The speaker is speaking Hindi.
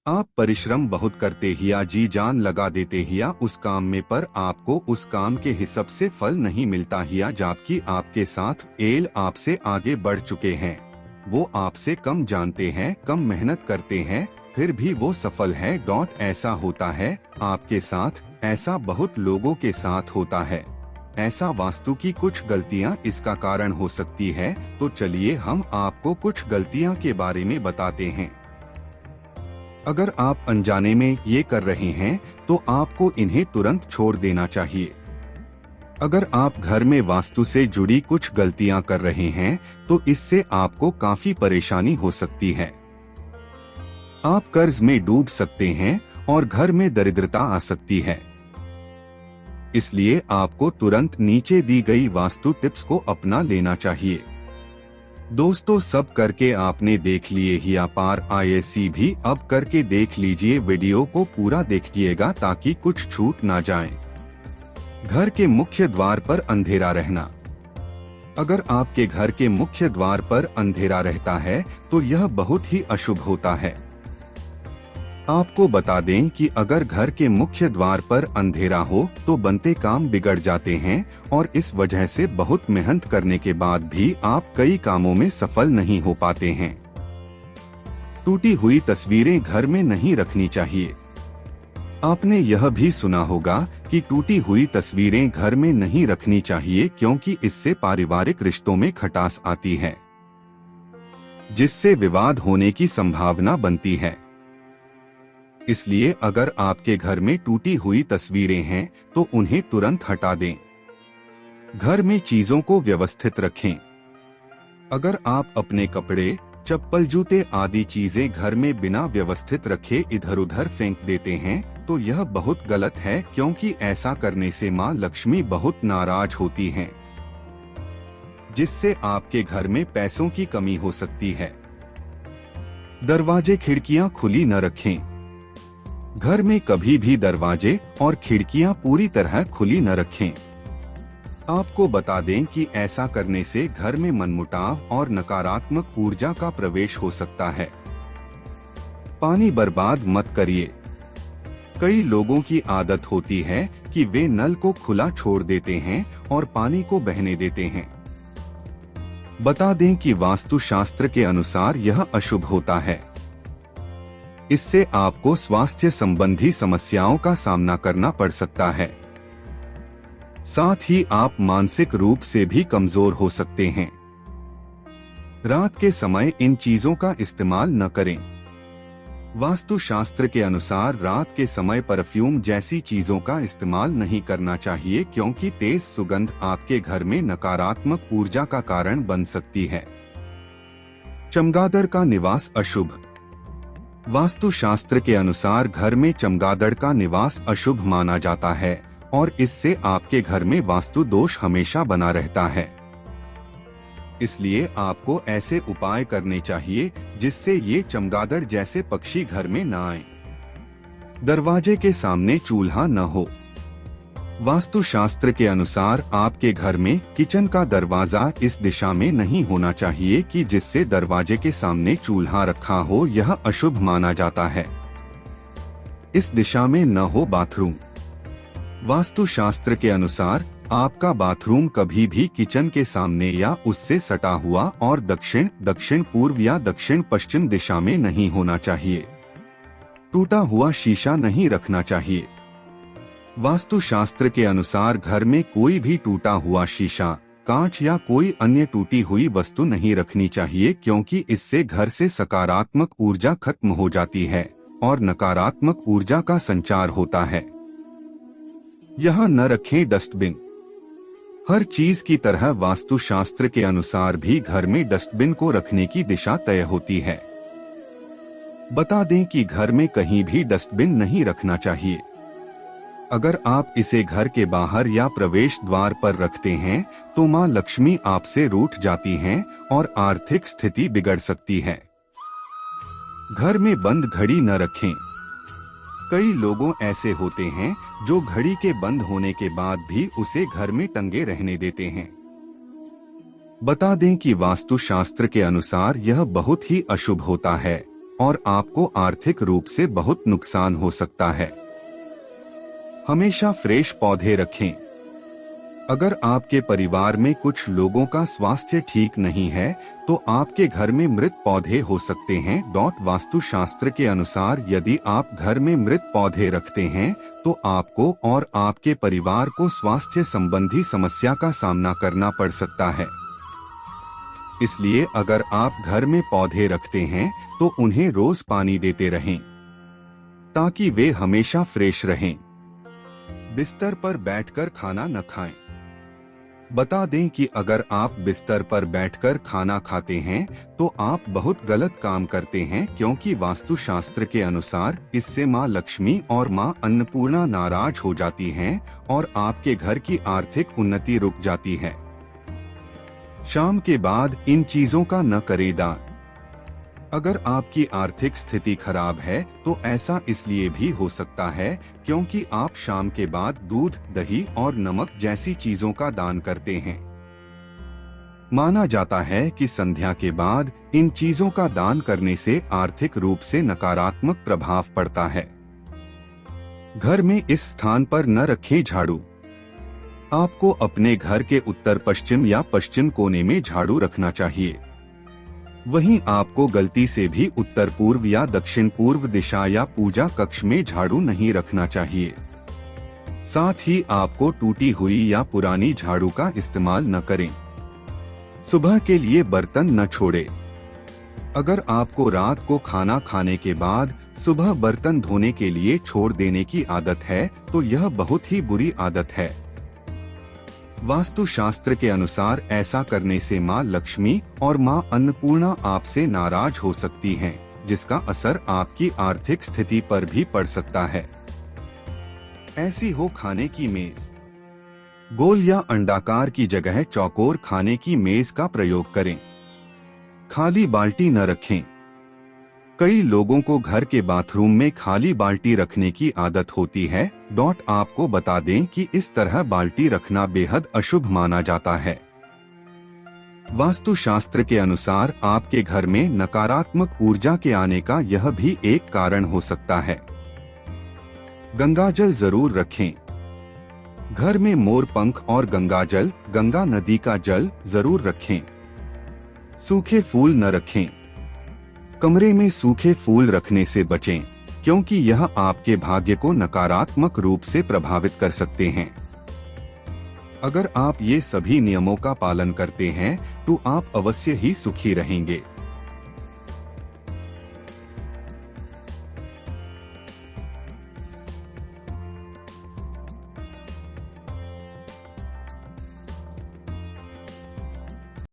आप परिश्रम बहुत करते ही या जी जान लगा देते ही या उस काम में पर आपको उस काम के हिसाब से फल नहीं मिलता ही या जबकि आपके साथ एल आपसे आगे बढ़ चुके हैं, वो आपसे कम जानते हैं, कम मेहनत करते हैं, फिर भी वो सफल है। ऐसा होता है आपके साथ, ऐसा बहुत लोगों के साथ होता है। ऐसा वास्तु की कुछ गलतियां इसका कारण हो सकती है, तो चलिए हम आपको कुछ गलतियां के बारे में बताते हैं। अगर आप अनजाने में ये कर रहे हैं तो आपको इन्हें तुरंत छोड़ देना चाहिए। अगर आप घर में वास्तु से जुड़ी कुछ गलतियां कर रहे हैं तो इससे आपको काफी परेशानी हो सकती है। आप कर्ज में डूब सकते हैं और घर में दरिद्रता आ सकती है। इसलिए आपको तुरंत नीचे दी गई वास्तु टिप्स को अपना लेना चाहिए। दोस्तों, सब करके आपने देख लिए ही अपार आईएसी भी अब करके देख लीजिए। वीडियो को पूरा देखिएगा ताकि कुछ छूट ना जाए। घर के मुख्य द्वार पर अंधेरा रहना। अगर आपके घर के मुख्य द्वार पर अंधेरा रहता है तो यह बहुत ही अशुभ होता है। आपको बता दें कि अगर घर के मुख्य द्वार पर अंधेरा हो तो बनते काम बिगड़ जाते हैं और इस वजह से बहुत मेहनत करने के बाद भी आप कई कामों में सफल नहीं हो पाते हैं। टूटी हुई तस्वीरें घर में नहीं रखनी चाहिए। आपने यह भी सुना होगा कि टूटी हुई तस्वीरें घर में नहीं रखनी चाहिए क्योंकि इससे पारिवारिक रिश्तों में खटास आती है, जिससे विवाद होने की संभावना बनती है। इसलिए अगर आपके घर में टूटी हुई तस्वीरें हैं तो उन्हें तुरंत हटा दें। घर में चीजों को व्यवस्थित रखें। अगर आप अपने कपड़े, चप्पल, जूते आदि चीजें घर में बिना व्यवस्थित रखे इधर उधर फेंक देते हैं तो यह बहुत गलत है, क्योंकि ऐसा करने से मां लक्ष्मी बहुत नाराज होती हैं, जिससे आपके घर में पैसों की कमी हो सकती है। दरवाजे, खिड़कियां खुली न रखें। घर में कभी भी दरवाजे और खिड़कियां पूरी तरह खुली न रखें। आपको बता दें कि ऐसा करने से घर में मनमुटाव और नकारात्मक ऊर्जा का प्रवेश हो सकता है। पानी बर्बाद मत करिए। कई लोगों की आदत होती है कि वे नल को खुला छोड़ देते हैं और पानी को बहने देते हैं। बता दें कि वास्तु शास्त्र के अनुसार यह अशुभ होता है। इससे आपको स्वास्थ्य संबंधी समस्याओं का सामना करना पड़ सकता है। साथ ही आप मानसिक रूप से भी कमजोर हो सकते हैं। रात के समय इन चीजों का इस्तेमाल न करें। वास्तु शास्त्र के अनुसार रात के समय परफ्यूम जैसी चीजों का इस्तेमाल नहीं करना चाहिए, क्योंकि तेज सुगंध आपके घर में नकारात्मक ऊर्जा का कारण बन सकती है। चमगादड़ का निवास अशुभ। वास्तु शास्त्र के अनुसार घर में चमगादड़ का निवास अशुभ माना जाता है और इससे आपके घर में वास्तु दोष हमेशा बना रहता है। इसलिए आपको ऐसे उपाय करने चाहिए जिससे ये चमगादड़ जैसे पक्षी घर में न आए। दरवाजे के सामने चूल्हा न हो। वास्तु शास्त्र के अनुसार आपके घर में किचन का दरवाजा इस दिशा में नहीं होना चाहिए कि जिससे दरवाजे के सामने चूल्हा रखा हो, यह अशुभ माना जाता है। इस दिशा में न हो बाथरूम। वास्तु शास्त्र के अनुसार आपका बाथरूम कभी भी किचन के सामने या उससे सटा हुआ और दक्षिण, दक्षिण पूर्व या दक्षिण पश्चिम दिशा में नहीं होना चाहिए। टूटा हुआ शीशा नहीं रखना चाहिए। वास्तु शास्त्र के अनुसार घर में कोई भी टूटा हुआ शीशा, कांच या कोई अन्य टूटी हुई वस्तु नहीं रखनी चाहिए, क्योंकि इससे घर से सकारात्मक ऊर्जा खत्म हो जाती है और नकारात्मक ऊर्जा का संचार होता है। यहाँ न रखें डस्टबिन। हर चीज की तरह वास्तु शास्त्र के अनुसार भी घर में डस्टबिन को रखने की दिशा तय होती है। बता दें कि घर में कहीं भी डस्टबिन नहीं रखना चाहिए। अगर आप इसे घर के बाहर या प्रवेश द्वार पर रखते हैं तो मां लक्ष्मी आपसे रूठ जाती हैं और आर्थिक स्थिति बिगड़ सकती है। घर में बंद घड़ी न रखें। कई लोगों ऐसे होते हैं जो घड़ी के बंद होने के बाद भी उसे घर में टंगे रहने देते हैं। बता दें कि वास्तु शास्त्र के अनुसार यह बहुत ही अशुभ होता है और आपको आर्थिक रूप से बहुत नुकसान हो सकता है। हमेशा फ्रेश पौधे रखें। अगर आपके परिवार में कुछ लोगों का स्वास्थ्य ठीक नहीं है तो आपके घर में मृत पौधे हो सकते हैं। वास्तुशास्त्र के अनुसार यदि आप घर में मृत पौधे रखते हैं तो आपको और आपके परिवार को स्वास्थ्य संबंधी समस्या का सामना करना पड़ सकता है। इसलिए अगर आप घर में पौधे रखते हैं तो उन्हें रोज पानी देते रहें ताकि वे हमेशा फ्रेश रहें। बिस्तर पर बैठकर खाना न खाएं। बता दें कि अगर आप बिस्तर पर बैठकर खाना खाते हैं तो आप बहुत गलत काम करते हैं, क्योंकि वास्तुशास्त्र के अनुसार इससे मां लक्ष्मी और मां अन्नपूर्णा नाराज हो जाती हैं और आपके घर की आर्थिक उन्नति रुक जाती है। शाम के बाद इन चीजों का न करें दान। अगर आपकी आर्थिक स्थिति खराब है तो ऐसा इसलिए भी हो सकता है क्योंकि आप शाम के बाद दूध, दही और नमक जैसी चीजों का दान करते हैं। माना जाता है कि संध्या के बाद इन चीजों का दान करने से आर्थिक रूप से नकारात्मक प्रभाव पड़ता है। घर में इस स्थान पर न रखें झाड़ू। आपको अपने घर के उत्तर पश्चिम या पश्चिम कोने में झाड़ू रखना चाहिए। वहीं आपको गलती से भी उत्तर पूर्व या दक्षिण पूर्व दिशा या पूजा कक्ष में झाड़ू नहीं रखना चाहिए। साथ ही आपको टूटी हुई या पुरानी झाड़ू का इस्तेमाल न करें। सुबह के लिए बर्तन न छोड़ें। अगर आपको रात को खाना खाने के बाद सुबह बर्तन धोने के लिए छोड़ देने की आदत है तो यह बहुत ही बुरी आदत है। वास्तुशास्त्र के अनुसार ऐसा करने से मां लक्ष्मी और मां अन्नपूर्णा आपसे नाराज हो सकती हैं, जिसका असर आपकी आर्थिक स्थिति पर भी पड़ सकता है। ऐसी हो खाने की मेज। गोल या अंडाकार की जगह चौकोर खाने की मेज का प्रयोग करें। खाली बाल्टी न रखें। कई लोगों को घर के बाथरूम में खाली बाल्टी रखने की आदत होती है। आपको बता दें कि इस तरह बाल्टी रखना बेहद अशुभ माना जाता है। वास्तुशास्त्र के अनुसार आपके घर में नकारात्मक ऊर्जा के आने का यह भी एक कारण हो सकता है। गंगाजल जरूर रखें। घर में मोर पंख और गंगाजल, गंगा नदी का जल जरूर रखें। सूखे फूल न रखें। कमरे में सूखे फूल रखने से बचें, क्योंकि यह आपके भाग्य को नकारात्मक रूप से प्रभावित कर सकते हैं। अगर आप ये सभी नियमों का पालन करते हैं तो आप अवश्य ही सुखी रहेंगे।